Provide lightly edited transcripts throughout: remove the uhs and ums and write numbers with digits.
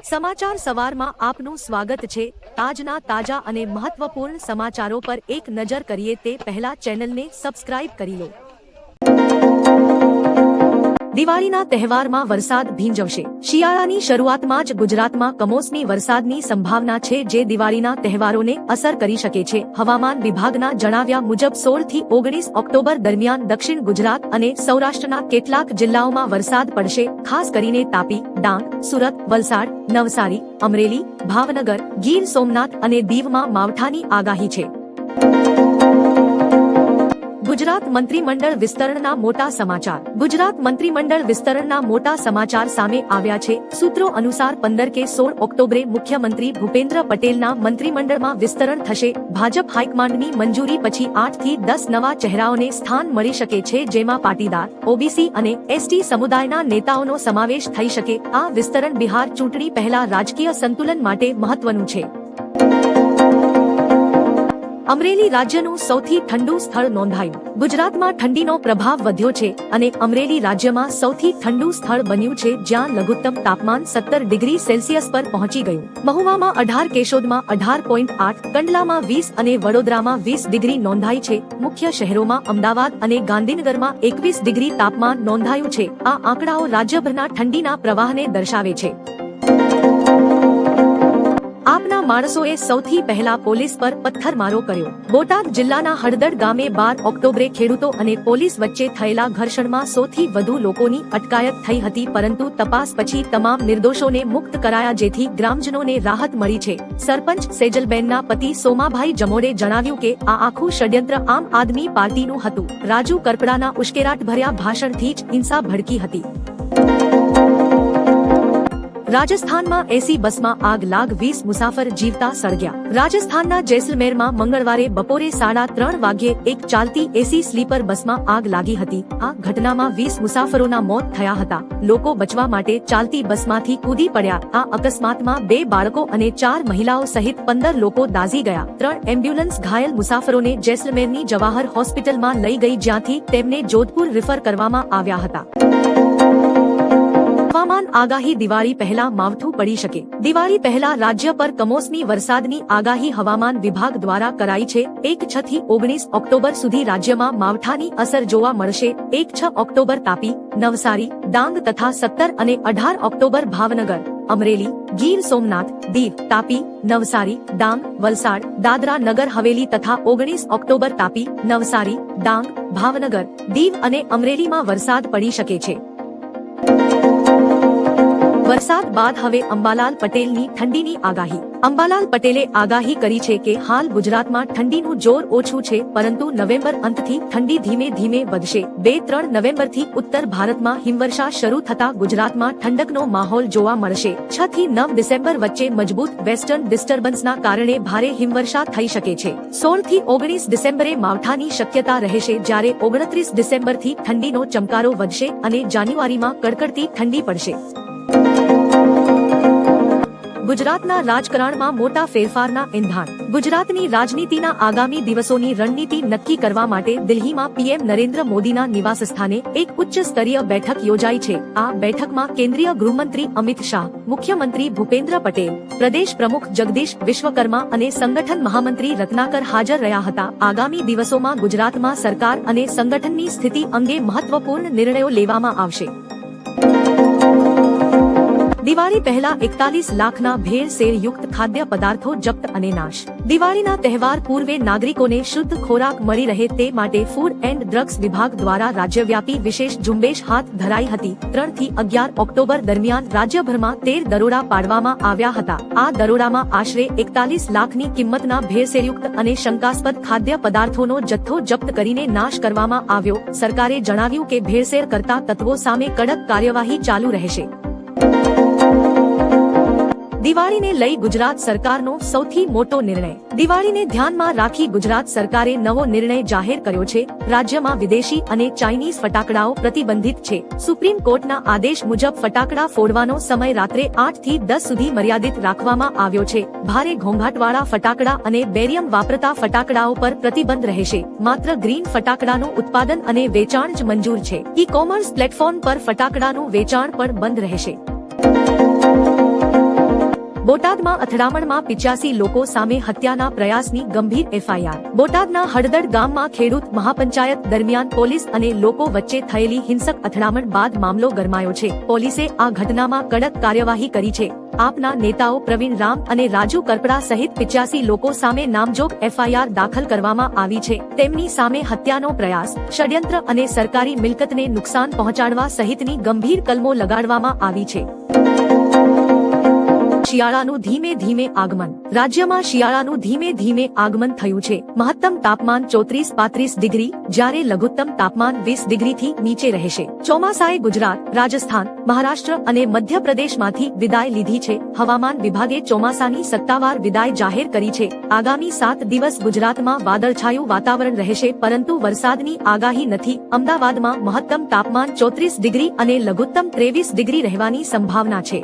સમાચાર સવારમાં આપનું સ્વાગત છે। આજના તાજા અને મહત્વપૂર્ણ સમાચારો પર એક નજર કરીએ તે પહેલા ચેનલને સબસ્ક્રાઇબ કરી લો। દિવાળીના તહેવારમાં વરસાદ ભીંજવશે। શિયાળાની શરૂઆતમાં જ ગુજરાતમાં કમોસમી વરસાદની સંભાવના છે, જે દિવાળીના તહેવારોને અસર કરી શકે છે। હવામાન વિભાગના જણાવ્યા મુજબ 16 થી 19 ઓક્ટોબર દરમિયાન દક્ષિણ ગુજરાત અને સૌરાષ્ટ્રના કેટલાક જિલ્લાઓમાં વરસાદ પડશે। ખાસ કરીને તાપી, ડાંગ, સુરત, વલસાડ, નવસારી, અમરેલી, ભાવનગર, ગીર સોમનાથ અને દીવમાં માવઠાની આગાહી છે। ગુજરાત મંત્રીમંડળ વિસ્તરણના મોટા સમાચાર। ગુજરાત મંત્રીમંડળ વિસ્તરણના મોટા સમાચાર સામે આવ્યા છે। સૂત્રો અનુસાર 15 કે 16 ઓક્ટોબરે મુખ્યમંત્રી ભૂપેન્દ્ર પટેલના મંત્રીમંડળમાં વિસ્તરણ થશે। ભાજપ હાઈકમાન્ડની મંજૂરી પછી 8 થી 10 નવા ચહેરાઓને સ્થાન મળી શકે છે, જેમાં પાટીદાર, ઓબીસી અને એસટી સમુદાયના નેતાઓનો સમાવેશ થઈ શકે। આ વિસ્તરણ બિહાર ચૂંટણી પહેલા રાજકીય સંતુલન માટે મહત્વનું છે। અમરેલી રાજ્યનું સૌથી ઠંડુ સ્થળ નોંધાયું। ગુજરાતમાં ઠંડીનો પ્રભાવ વધ્યો છે અને અમરેલી રાજ્યમાં સૌથી ઠંડુ સ્થળ બન્યું છે, જ્યાં લઘુત્તમ તાપમાન 17 ડિગ્રી સેલ્સિયસ પર પહોંચી ગયું। મહુવામાં 18, કેશોદમાં 18.8, કંડલામાં 20 અને વડોદરામાં 20 ડિગ્રી નોંધાઈ છે। મુખ્ય શહેરોમાં અમદાવાદ અને ગાંધીનગરમાં 21 ડિગ્રી તાપમાન નોંધાયું છે। આ આંકડાઓ રાજ્યભરના ઠંડીના પ્રવાહને દર્શાવે છે। આપના માણસોએ સૌથી પહેલા પોલીસ પર પથ્થરમારો કર્યો। બોટાદ જિલ્લાના હળદડ ગામે 12 ઓક્ટોબરે ખેડૂતો અને પોલીસ વચ્ચે થયેલા ઘર્ષણમાં 100 થી વધુ લોકોની અટકાયત થઈ હતી, પરંતુ તપાસ પછી તમામ નિર્દોષોને મુક્ત કરાયા, જેથી ગ્રામજનોને રાહત મળી છે। સરપંચ સેજલબેનના પતિ સોમાભાઈ જમોડે જણાવ્યું કે આ આખું ષડયંત્ર આમ આદમી પાર્ટીનું હતું। રાજુ કરપડાના ઉશ્કેરાટભર્યા ભાષણથી જ હિંસા ભડકી હતી। રાજસ્થાનમાં એસી બસમાં આગ લાગ, 20 મુસાફર જીવતા સળગ્યા। રાજસ્થાનના જેસલમેરમાં મંગળવારે બપોરે 3:30 વાગ્યે એક ચાલતી એસી સ્લીપર બસમાં આગ લાગી હતી। આ ઘટનામાં 20 મુસાફરોના મોત થયા હતા। લોકો બચવા માટે ચાલતી બસમાંથી કૂદી પડ્યા। આ અકસ્માતમાં 2 બાળકો અને 4 મહિલાઓ સહિત 15 લોકો દાઝી ગયા। 3 એમ્બ્યુલન્સ ઘાયલ મુસાફરોને જેસલમેરની જવાહર હોસ્પિટલમાં લઈ ગઈ, જ્યાંથી તેમને જોધપુર રિફર કરવામાં આવ્યા હતા। હવામાન આગાહી। દિવાળી પહેલા માવઠું પડી શકે। દિવાળી પહેલા રાજ્ય પર કમોસમી વરસાદની આગાહી હવામાન વિભાગ દ્વારા કરાઈ છે। 1-6 થી 19 ઓક્ટોબર સુધી રાજ્યમાં માવઠાની અસર જોવા મળશે। 1-6 ઓક્ટોબર તાપી, નવસારી, ડાંગ તથા 17 અને 18 ઓક્ટોબર ભાવનગર, અમરેલી, ગીર સોમનાથ, દીવ, તાપી, નવસારી, ડાંગ, વલસાડ, દાદરા નગર હવેલી તથા 19 ઓક્ટોબર તાપી, નવસારી, ડાંગ, ભાવનગર, દીવ અને અમરેલીમાં વરસાદ પડી શકે છે। વરસાદ બાદ હવે અંબાલાલ પટેલની ઠંડીની આગાહી। અંબાલાલ પટેલે આગાહી કરી છે કે હાલ ગુજરાતમાં ઠંડીનું જોર ઓછું છે, પરંતુ નવેમ્બર અંતથી ઠંડી ધીમે ધીમે વધશે। 2-3 નવેમ્બરથી ઉત્તર ભારતમાં હિમવર્ષા શરૂ થતા ગુજરાતમાં ઠંડકનો માહોલ જોવા મળશે। 6 થી 9 ડિસેમ્બર વચ્ચે મજબૂત વેસ્ટર્ન ડિસ્ટર્બન્સના કારણે ભારે હિમવર્ષા થઈ શકે છે। 16 થી 19 ડિસેમ્બરે માવઠાની શક્યતા રહેશે, જ્યારે 29 ડિસેમ્બરથી ઠંડીનો ચમકારો વધશે અને જાન્યુઆરીમાં કડકડતી ઠંડી પડશે। ગુજરાતના રાજકારણમાં મોટા ફેરફારના એંધાણ। ગુજરાતની રાજનીતિના આગામી દિવસોની રણનીતિ નક્કી કરવા માટે દિલ્હીમાં પીએમ નરેન્દ્ર મોદીના નિવાસસ્થાને એક ઉચ્ચ સ્તરીય બેઠક યોજાઈ છે। આ બેઠકમાં કેન્દ્રીય ગૃહમંત્રી અમિત શાહ, મુખ્યમંત્રી ભૂપેન્દ્ર પટેલ, પ્રદેશ પ્રમુખ જગદીશ વિશ્વકર્મા અને સંગઠન મહામંત્રી રત્નાકર હાજર રહ્યા હતા। આગામી દિવસોમાં ગુજરાતમાં સરકાર અને સંગઠનની સ્થિતિ અંગે મહત્વપૂર્ણ નિર્ણયો લેવામાં આવશે। દિવાળી પહેલા 41 લાખના ભેળસેળયુક્ત ખાદ્ય પદાર્થો જપ્ત અને નાશ। દિવાળીના તહેવાર પૂર્વે નાગરિકોને શુદ્ધ ખોરાક મળી રહે તે માટે ફૂડ એન્ડ ડ્રગ્સ વિભાગ દ્વારા રાજ્યવ્યાપી વિશેષ ઝુંબેશ હાથ ધરાઈ હતી। 3 થી 11 ઓક્ટોબર દરમિયાન રાજ્યભરમાં 13 દરોડા પાડવામાં આવ્યા હતા। આ દરોડામાં આશરે 41 લાખની કિંમતના ભેળસેળયુક્ત અને શંકાસ્પદ ખાદ્ય પદાર્થોનો જથ્થો જપ્ત કરીને નાશ કરવામાં આવ્યો। સરકારે જણાવ્યું કે ભેળસેળ કરતા તત્વો સામે કડક કાર્યવાહી ચાલુ રહેશે। દિવાળીને લઈ ગુજરાત સરકારનો સૌથી મોટો નિર્ણય। દિવાળીને ધ્યાનમાં રાખી ગુજરાત સરકારે નવો નિર્ણય જાહેર કર્યો છે। રાજ્યમાં વિદેશી અને ચાઇનીઝ ફટાકડાઓ પ્રતિબંધિત છે। સુપ્રીમ કોર્ટના આદેશ મુજબ ફટાકડા ફોડવાનો સમય રાત્રે 8 થી 10 સુધી મર્યાદિત રાખવામાં આવ્યો છે। ભારે ઘોંઘાટવાળા ફટાકડા અને બેરિયમ વાપરતા ફટાકડાઓ પર પ્રતિબંધ રહેશે। માત્ર ગ્રીન ફટાકડાનું ઉત્પાદન અને વેચાણ જ મંજૂર છે। ઈ-કોમર્સ પ્લેટફોર્મ પર ફટાકડાનું વેચાણ પણ બંધ રહેશે। બોટાદમાં અથડામણમાં 85 લોકો સામે હત્યાના પ્રયાસની ગંભીર FIR. બોટાદના હળદડ ગામમાં ખેડૂત મહાપંચાયત દરમિયાન પોલીસ અને લોકો વચ્ચે થયેલી હિંસક અથડામણ બાદ મામલો ગરમાયો છે. પોલીસે આ ઘટનામાં કડક કાર્યવાહી કરી છે. આપના નેતાઓ પ્રવીણ રામ અને રાજુ કરપડા સહિત 85 લોકો સામે નામજોગ FIR દાખલ કરવામાં આવી છે. તેમની સામે હત્યાનો પ્રયાસ, ષડયંત્ર અને સરકારી મિલકતને નુકસાન પહોંચાડવા સહિતની ગંભીર કલમો લગાડવામાં આવી છે. શિયાળાનું ધીમે ધીમે આગમન. રાજ્યમાં શિયાળાનું ધીમે ધીમે આગમન થયું છે. મહત્તમ તાપમાન 34-35 ડિગ્રી જ્યારે લઘુત્તમ તાપમાન 20 ડિગ્રીથી નીચે રહેશે. ચોમાસાએ ગુજરાત, રાજસ્થાન, મહારાષ્ટ્ર અને મધ્યપ્રદેશમાંથી વિદાય લીધી છે. હવામાન વિભાગે ચોમાસાની સત્તાવાર વિદાય જાહેર કરી છે. આગામી 7 દિવસ ગુજરાતમાં વાદળછાયું વાતાવરણ રહેશે પરંતુ વરસાદની આગાહી નથી. અમદાવાદમાં મહત્તમ તાપમાન 34 ડિગ્રી અને લઘુત્તમ 23 ડિગ્રી રહેવાની સંભાવના છે.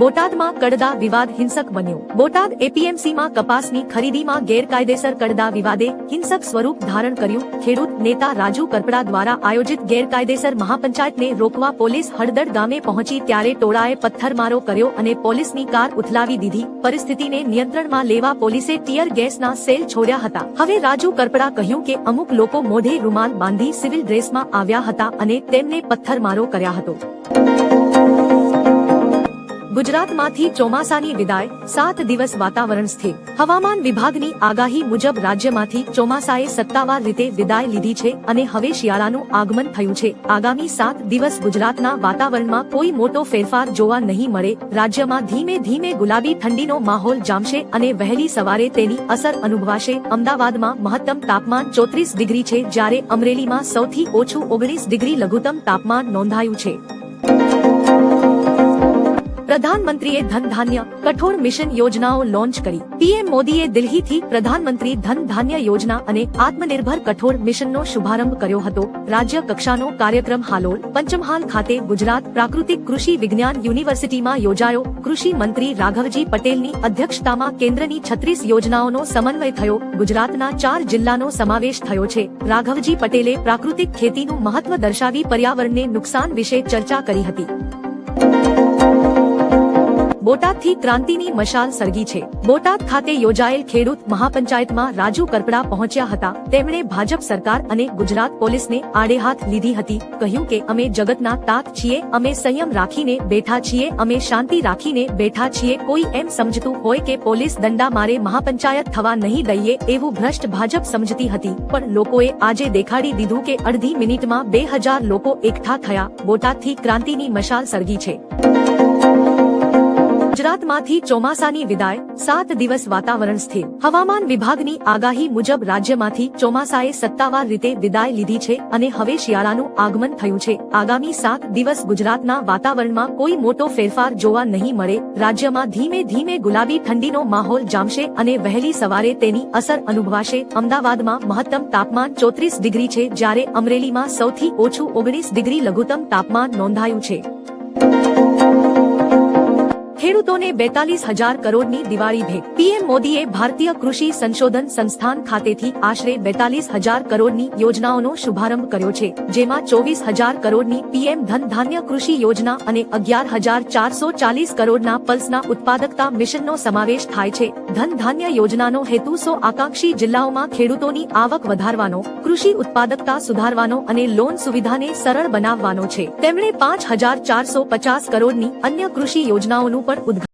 બોટાદમાં કડદા વિવાદ હિંસક બન્યો. બોટાદ APMCમાં કપાસની ખરીદીમાં ગેરકાયદેસર કડદા વિવાદે હિંસક સ્વરૂપ ધારણ કર્યું. ખેડૂત નેતા રાજુ કરપડા દ્વારા આયોજિત ગેરકાયદેસર મહાપંચાયતને રોકવા પોલીસ હળદડ ગામે પહોંચી ત્યારે ટોળાએ પથ્થરમારો કર્યો અને પોલીસની કાર ઉથલાવી દીધી. પરિસ્થિતિને નિયંત્રણમાં લેવા પોલીસે ટીયર ગેસના સેલ છોડ્યા હતા. હવે રાજુ કરપડા કહ્યું કે અમુક લોકો મોઢે રૂમાલ બાંધી સિવિલ ડ્રેસમાં આવ્યા હતા અને તેમને પથ્થરમારો કર્યા હતો. ગુજરાતમાંથી ચોમાસાની વિદાય, 7 દિવસ વાતાવરણ સ્થિર. હવામાન વિભાગની આગાહી મુજબ રાજ્યમાંથી ચોમાસાએ સત્તાવાર રીતે વિદાય લીધી છે અને હવે શિયાળાનું આગમન થયું છે. આગામી 7 દિવસ ગુજરાતના વાતાવરણમાં કોઈ મોટો ફેરફાર જોવા નહીં મળે. રાજ્યમાં ધીમે ધીમે ગુલાબી ઠંડીનો માહોલ જામશે અને વહેલી સવારે તેની અસર અનુભવાશે. અમદાવાદમાં મહત્તમ તાપમાન 34 ડિગ્રી છે જ્યારે અમરેલીમાં સૌથી ઓછું 19 ડિગ્રી લઘુત્તમ તાપમાન નોંધાયું છે. પ્રધાનમંત્રીએ ધન ધાન્ય કઠોળ મિશન યોજનાઓ લોન્ચ કરી. PM મોદીએ દિલ્હીથી પ્રધાનમંત્રી ધન ધાન્ય યોજના અને આત્મનિર્ભર કઠોળ મિશનનો શુભારંભ કર્યો હતો. રાજ્ય કક્ષાનો કાર્યક્રમ હાલોલ, પંચમહાલ ખાતે ગુજરાત પ્રાકૃતિક કૃષિ વિજ્ઞાન યુનિવર્સિટીમાં યોજાયો. કૃષિ મંત્રી રાઘવજી પટેલની અધ્યક્ષતામાં કેન્દ્રની 36 યોજનાઓનો સમન્વય થયો. ગુજરાતના 4 જિલ્લાનો સમાવેશ થયો છે. રાઘવજી પટેલે પ્રાકૃતિક ખેતીનું મહત્વ દર્શાવી પર્યાવરણને નુકસાન વિશે ચર્ચા કરી હતી. બોટાદથી ક્રાંતિની મશાલ સળગી છે. બોટાદ ખાતે યોજાયેલ ખેડૂત મહાપંચાયતમાં રાજુ કરપડા પહોંચ્યા હતા. તેમણે ભાજપ સરકાર અને ગુજરાત પોલીસને આડેહાથ લીધી હતી. કહ્યું કે અમે જગતના તાત છીએ, અમે સંયમ રાખીને બેઠા છીએ, અમે શાંતિ રાખીને બેઠા છીએ. કોઈ એમ સમજતું હોય કે પોલીસ દંડા મારે મહાપંચાયત થવા નહીં દઈએ એવું ભ્રષ્ટ ભાજપ સમજતી હતી. પણ લોકોએ આજે દેખાડી દીધું કે અડધી મિનિટમાં 2000 લોકો એકઠા થયા. બોટાદથી ક્રાંતિની મશાલ સળગી છે. ગુજરાતમાંથી ચોમાસાની વિદાય, 7 દિવસ વાતાવરણ સ્થિર. હવામાન વિભાગની આગાહી મુજબ રાજ્યમાંથી ચોમાસાએ સત્તાવાર રીતે વિદાય લીધી છે અને હવે શિયાળાનું આગમન થયું છે. આગામી 7 દિવસ ગુજરાતના વાતાવરણમાં કોઈ મોટો ફેરફાર જોવા નહીં મળે. રાજ્યમાં ધીમે ધીમે ગુલાબી ઠંડીનો માહોલ જામશે અને વહેલી સવારે તેની અસર અનુભવાશે. અમદાવાદમાં મહત્તમ તાપમાન 34 ડિગ્રી છે જ્યારે અમરેલીમાં સૌથી ઓછું 19 ડિગ્રી લઘુત્તમ તાપમાન નોંધાયું છે. ખેડૂતોને 42,000 કરોડની દિવાળી ભેટ. PM મોદીએ ભારતીય કૃષિ સંશોધન સંસ્થાન ખાતેથી આશરે 42,000 કરોડની યોજનાઓનો શુભારંભ કર્યો છે. જેમાં 24,000 કરોડની PM ધન ધાન્ય કૃષિ યોજના અને 11,440 કરોડના પલ્સના ઉત્પાદકતા મિશનનો સમાવેશ થાય છે. ધન ધાન્ય યોજનાનો હેતુ 100 આકાંક્ષી જિલ્લાઓમાં ખેડૂતોની આવક વધારવાનો, કૃષિ ઉત્પાદકતા સુધારવાનો અને લોન સુવિધાને સરળ બનાવવાનો છે. તેમણે 5,450 કરોડની અન્ય કૃષિ યોજનાઓનું પણ ઉદ્ઘાટન